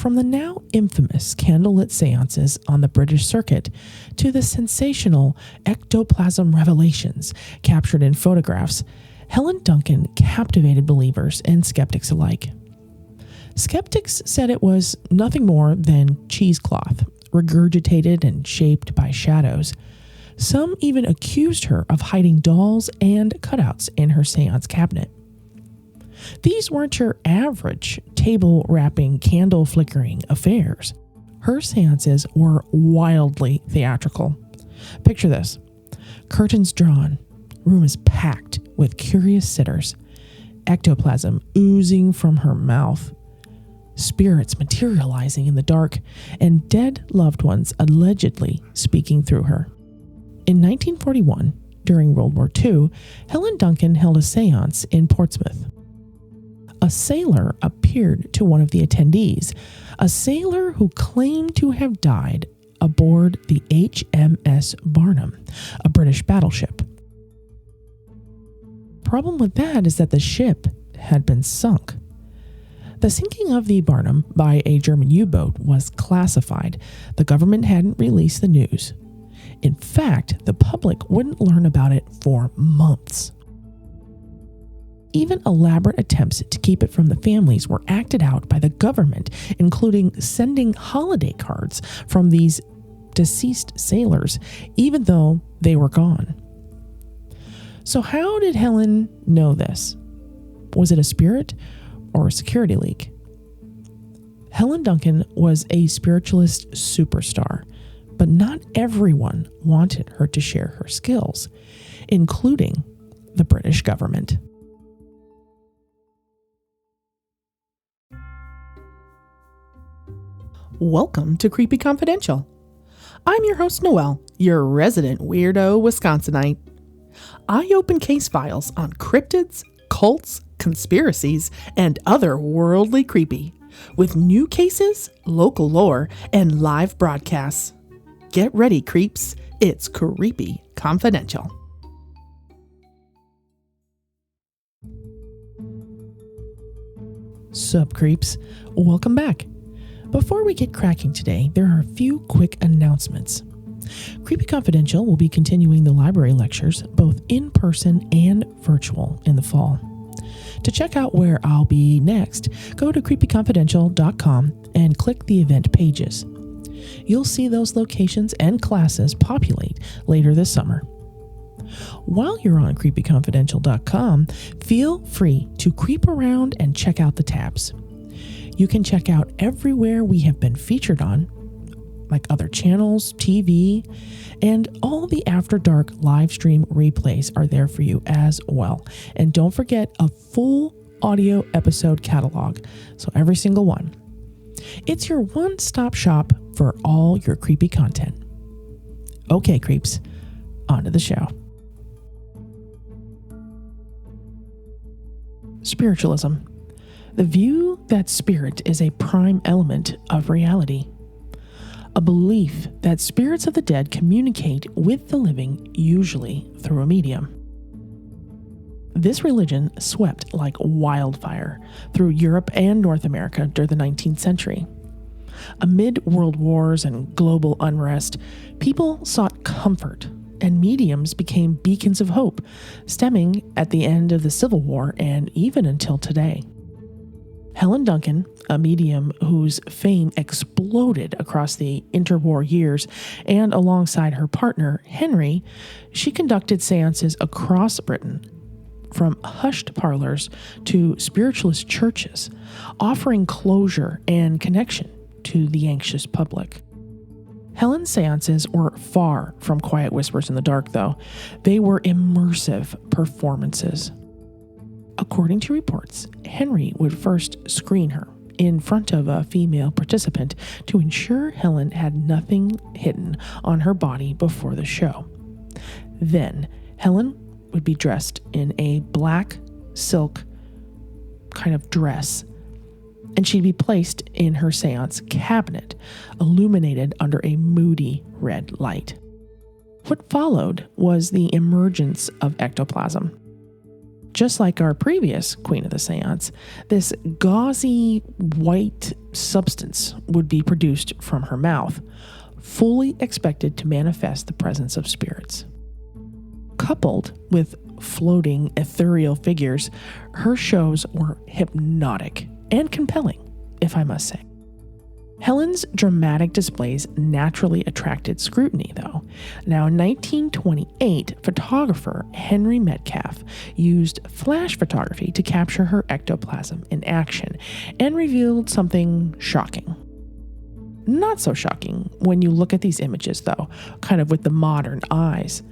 From the now infamous candlelit seances on the British circuit to the sensational ectoplasm revelations captured in photographs, Helen Duncan captivated believers and skeptics alike. Skeptics said it was nothing more than cheesecloth, regurgitated and shaped by shadows. Some even accused her of hiding dolls and cutouts in her seance cabinet. These weren't your average table-wrapping, candle-flickering affairs. Her seances were wildly theatrical. Picture this. Curtains drawn. Room is packed with curious sitters. Ectoplasm oozing from her mouth. Spirits materializing in the dark, and dead loved ones allegedly speaking through her. In 1941, during World War II, Helen Duncan held a seance in Portsmouth. A sailor appeared to one of the attendees, a sailor who claimed to have died aboard the HMS Barham, a British battleship. Problem with that is that the ship had been sunk. The sinking of the Barham by a German U-boat was classified. The government hadn't released the news. In fact, the public wouldn't learn about it for months. Even elaborate attempts to keep it from the families were acted out by the government, including sending holiday cards from these deceased sailors, even though they were gone. So how did Helen know this? Was it a spirit or a security leak? Helen Duncan was a spiritualist superstar, but not everyone wanted her to share her skills, including the British government. Welcome to Creepy Confidential. I'm your host, Noelle, your resident weirdo Wisconsinite. I open case files on cryptids, cults, conspiracies, and other worldly creepy, with new cases, local lore, and live broadcasts. Get ready, creeps. It's Creepy Confidential. Sup, creeps. Welcome back. Before we get cracking today, there are a few quick announcements. Creepy Confidential will be continuing the library lectures, both in person and virtual, in the fall. To check out where I'll be next, go to creepyconfidential.com and click the event pages. You'll see those locations and classes populate later this summer. While you're on creepyconfidential.com, feel free to creep around and check out the tabs. You can check out everywhere we have been featured on, like other channels, TV, and all the After Dark live stream replays are there for you as well. And don't forget a full audio episode catalog, so every single one. It's your one-stop shop for all your creepy content. Okay, creeps, on to the show. Spiritualism. The view that spirit is a prime element of reality. A belief that spirits of the dead communicate with the living, usually through a medium. This religion swept like wildfire through Europe and North America during the 19th century. Amid world wars and global unrest, people sought comfort, and mediums became beacons of hope, stemming at the end of the Civil War and even until today. Helen Duncan, a medium whose fame exploded across the interwar years, and alongside her partner, Henry, she conducted seances across Britain, from hushed parlors to spiritualist churches, offering closure and connection to the anxious public. Helen's seances were far from quiet whispers in the dark, though. They were immersive performances. According to reports, Henry would first screen her in front of a female participant to ensure Helen had nothing hidden on her body before the show. Then, Helen would be dressed in a black silk kind of dress, and she'd be placed in her seance cabinet, illuminated under a moody red light. What followed was the emergence of ectoplasm. just like our previous queen of the seance, this gauzy white substance would be produced from her mouth, fully expected to manifest the presence of spirits. Coupled with floating ethereal figures, her shows were hypnotic and compelling, if I must say. Helen's dramatic displays naturally attracted scrutiny, though. Now, in 1928, photographer Henry Metcalf used flash photography to capture her ectoplasm in action and revealed something shocking. Not so shocking when you look at these images, though, kind of with the modern eyes.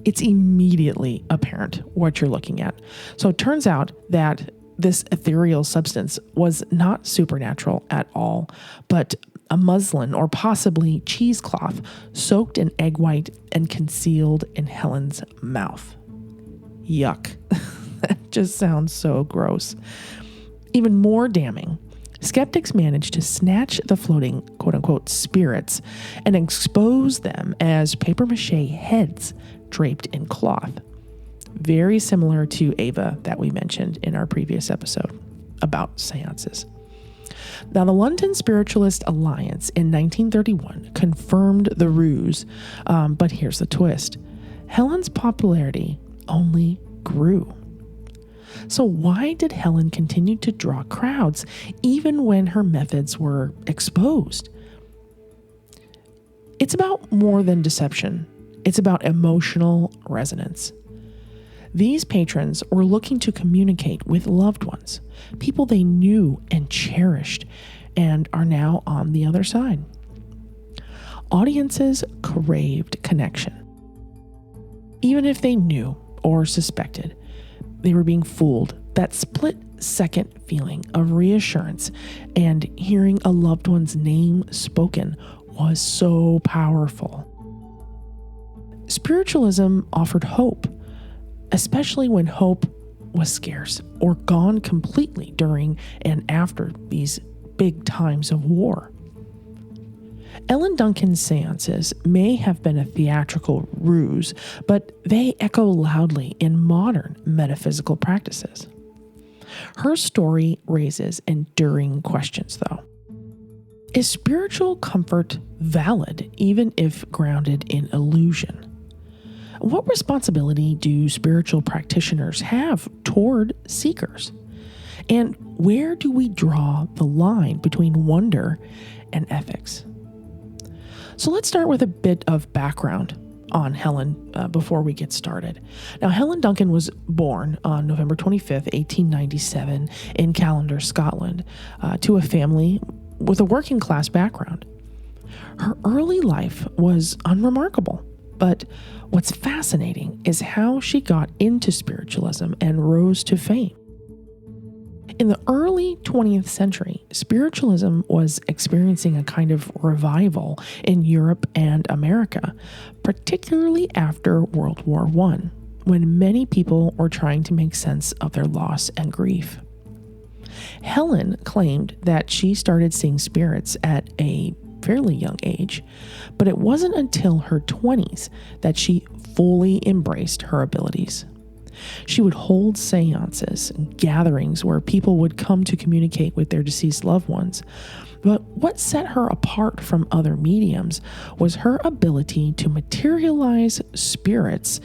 It's immediately apparent what you're looking at. So it turns out that this ethereal substance was not supernatural at all, but a muslin or possibly cheesecloth soaked in egg white and concealed in Helen's mouth. Yuck. That just sounds so gross. Even more damning, skeptics managed to snatch the floating quote-unquote spirits and expose them as papier-mâché heads draped in cloth. Very similar to Ava that we mentioned in our previous episode about seances. Now, the London Spiritualist Alliance in 1931 confirmed the ruse, but here's the twist. Helen's popularity only grew. So why did Helen continue to draw crowds even when her methods were exposed? It's about more than deception. It's about emotional resonance. These patrons were looking to communicate with loved ones, people they knew and cherished, and are now on the other side. Audiences craved connection. Even if they knew or suspected they were being fooled, that split-second feeling of reassurance and hearing a loved one's name spoken was so powerful. Spiritualism offered hope, especially when hope was scarce or gone completely during and after these big times of war. Helen Duncan's seances may have been a theatrical ruse, but they echo loudly in modern metaphysical practices. Her story raises enduring questions, though. Is spiritual comfort valid even if grounded in illusion? What responsibility do spiritual practitioners have toward seekers? And where do we draw the line between wonder and ethics? So let's start with a bit of background on Helen before we get started. Now, Helen Duncan was born on November 25th, 1897 in Callander, Scotland, to a family with a working class background. Her early life was unremarkable. But what's fascinating is how she got into spiritualism and rose to fame. In the early 20th century, spiritualism was experiencing a kind of revival in Europe and America, particularly after World War I, when many people were trying to make sense of their loss and grief. Helen claimed that she started seeing spirits at a fairly young age, but it wasn't until her 20s that she fully embraced her abilities. She would hold seances and gatherings where people would come to communicate with their deceased loved ones. But what set her apart from other mediums was her ability to materialize spirits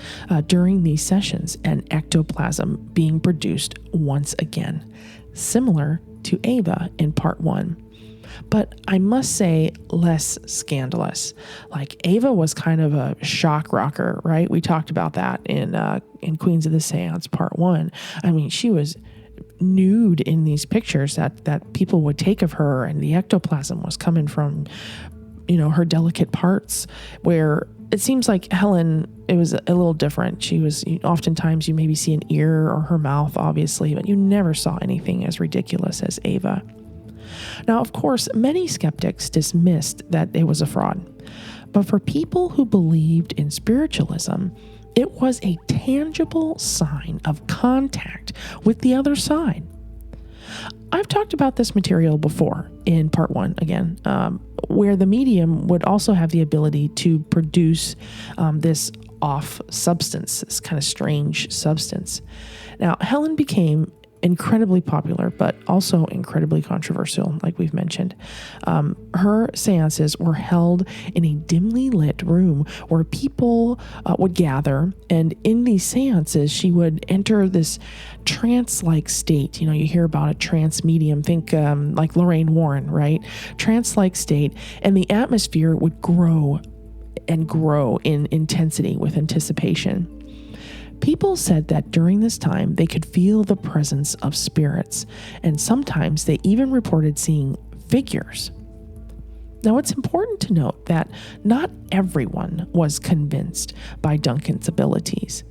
during these sessions and ectoplasm being produced once again, similar to Ava in part 1. But I must say less scandalous. Like Ava was kind of a shock rocker, right? We talked about that in Queens of the Seance Part 1. I mean, she was nude in these pictures that people would take of her, and the ectoplasm was coming from, her delicate parts, where it seems like Helen, it was a little different. She was, oftentimes you maybe see an ear or her mouth, obviously, but you never saw anything as ridiculous as Ava. Now, of course, many skeptics dismissed that it was a fraud. But for people who believed in spiritualism, it was a tangible sign of contact with the other side. I've talked about this material before in part 1, again, where the medium would also have the ability to produce this off substance, this kind of strange substance. Now, Helen became incredibly popular, but also incredibly controversial, like we've mentioned. Her seances were held in a dimly lit room where people would gather, and in these seances, she would enter this trance-like state. You hear about a trance medium, think like Lorraine Warren, right? Trance-like state, and the atmosphere would grow and grow in intensity with anticipation. People said that during this time, they could feel the presence of spirits, and sometimes they even reported seeing figures. Now, it's important to note that not everyone was convinced by Duncan's abilities.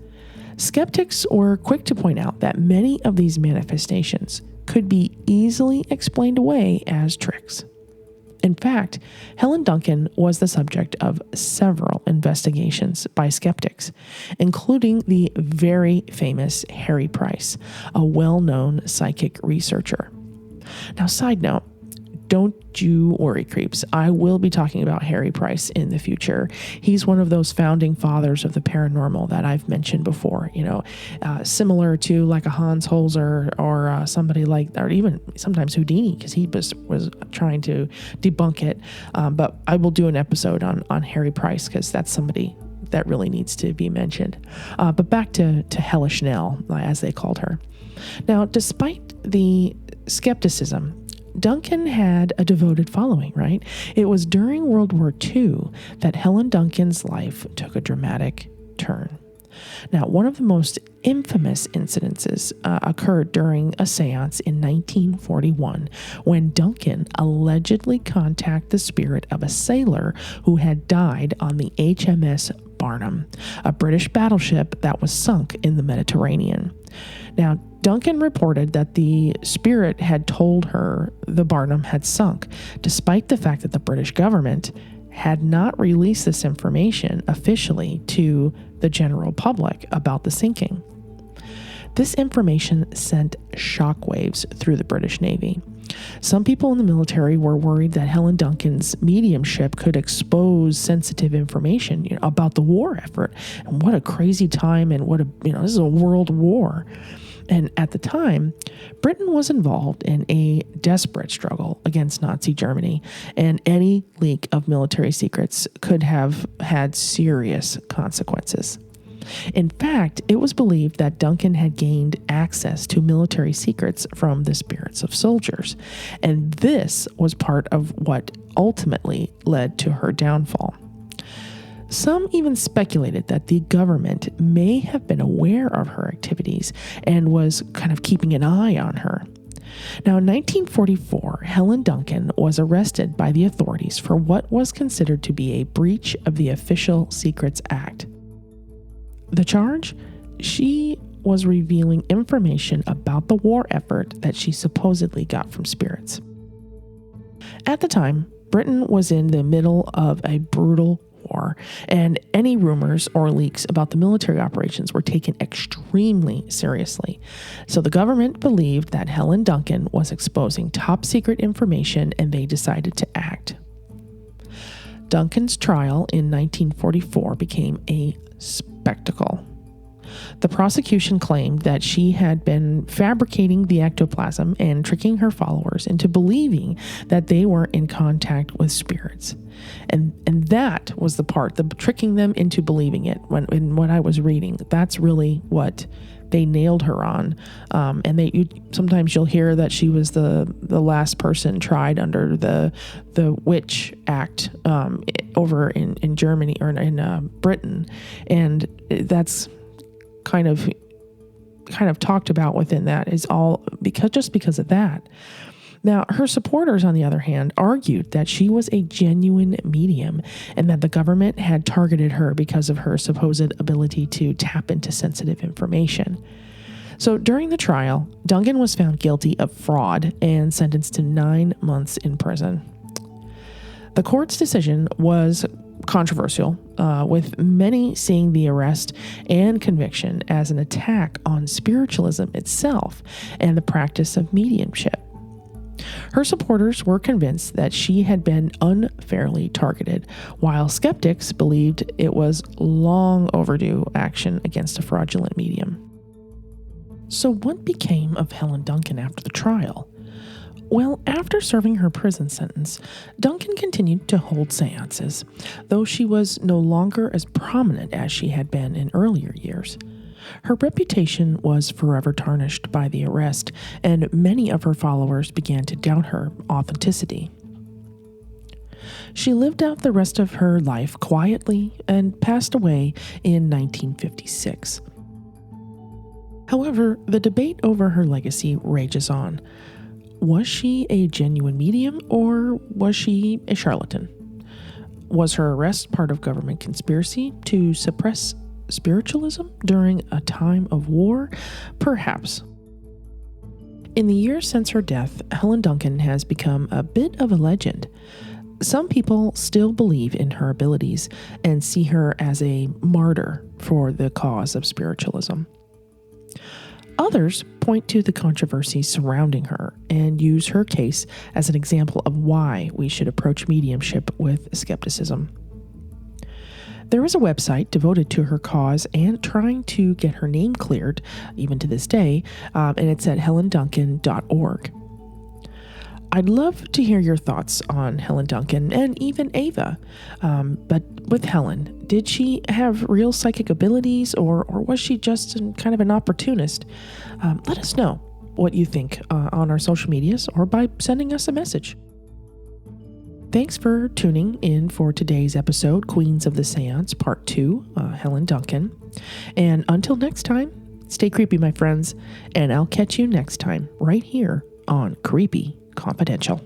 Skeptics were quick to point out that many of these manifestations could be easily explained away as tricks. In fact, Helen Duncan was the subject of several investigations by skeptics, including the very famous Harry Price, a well-known psychic researcher. Now, side note, don't you worry, creeps. I will be talking about Harry Price in the future. He's one of those founding fathers of the paranormal that I've mentioned before, similar to like a Hans Holzer or somebody like, or even sometimes Houdini, because he was trying to debunk it. But I will do an episode on Harry Price, because that's somebody that really needs to be mentioned. But back to Hellish Nell, as they called her. Now, despite the skepticism, Duncan had a devoted following, right? It was during World War II that Helen Duncan's life took a dramatic turn. Now, one of the most infamous incidences occurred during a seance in 1941 when Duncan allegedly contacted the spirit of a sailor who had died on the HMS Barham, a British battleship that was sunk in the Mediterranean. Now, Duncan reported that the spirit had told her the Barham had sunk, despite the fact that the British government had not released this information officially to the general public about the sinking. This information sent shockwaves through the British Navy. Some people in the military were worried that Helen Duncan's mediumship could expose sensitive information about the war effort. And what a crazy time, and this is a world war. And at the time, Britain was involved in a desperate struggle against Nazi Germany, and any leak of military secrets could have had serious consequences. In fact, it was believed that Duncan had gained access to military secrets from the spirits of soldiers, and this was part of what ultimately led to her downfall. Some even speculated that the government may have been aware of her activities and was kind of keeping an eye on her. Now, in 1944, Helen Duncan was arrested by the authorities for what was considered to be a breach of the Official Secrets Act. The charge? She was revealing information about the war effort that she supposedly got from spirits. At the time, Britain was in the middle of a brutal war, and any rumors or leaks about the military operations were taken extremely seriously. So the government believed that Helen Duncan was exposing top secret information, and they decided to act. Duncan's trial in 1944 became a spectacle. The prosecution claimed that she had been fabricating the ectoplasm and tricking her followers into believing that they were in contact with spirits. And that was the part, the tricking them into believing it. In what I was reading, that's really what they nailed her on. Sometimes you'll hear that she was the last person tried under the Witch Act over in Germany or in Britain, and that's kind of talked about within that is all because of that. Now, her supporters, on the other hand, argued that she was a genuine medium and that the government had targeted her because of her supposed ability to tap into sensitive information. So during the trial, Duncan was found guilty of fraud and sentenced to 9 months in prison. The court's decision was controversial, with many seeing the arrest and conviction as an attack on spiritualism itself and the practice of mediumship. Her supporters were convinced that she had been unfairly targeted, while skeptics believed it was long overdue action against a fraudulent medium. So what became of Helen Duncan after the trial? Well, after serving her prison sentence, Duncan continued to hold seances, though she was no longer as prominent as she had been in earlier years. Her reputation was forever tarnished by the arrest, and many of her followers began to doubt her authenticity. She lived out the rest of her life quietly and passed away in 1956. However, the debate over her legacy rages on. Was she a genuine medium, or was she a charlatan? Was her arrest part of government conspiracy to suppress spiritualism during a time of war? Perhaps. In the years since her death, Helen Duncan has become a bit of a legend. Some people still believe in her abilities and see her as a martyr for the cause of spiritualism. Others point to the controversies surrounding her and use her case as an example of why we should approach mediumship with skepticism. There is a website devoted to her cause and trying to get her name cleared, even to this day, and it's at helenduncan.org. I'd love to hear your thoughts on Helen Duncan and even Ava. But with Helen, did she have real psychic abilities, or was she just kind of an opportunist? Let us know what you think on our social medias or by sending us a message. Thanks for tuning in for today's episode, Queens of the Seance, Part 2, Helen Duncan. And until next time, stay creepy, my friends, and I'll catch you next time right here on Creepy Confidential.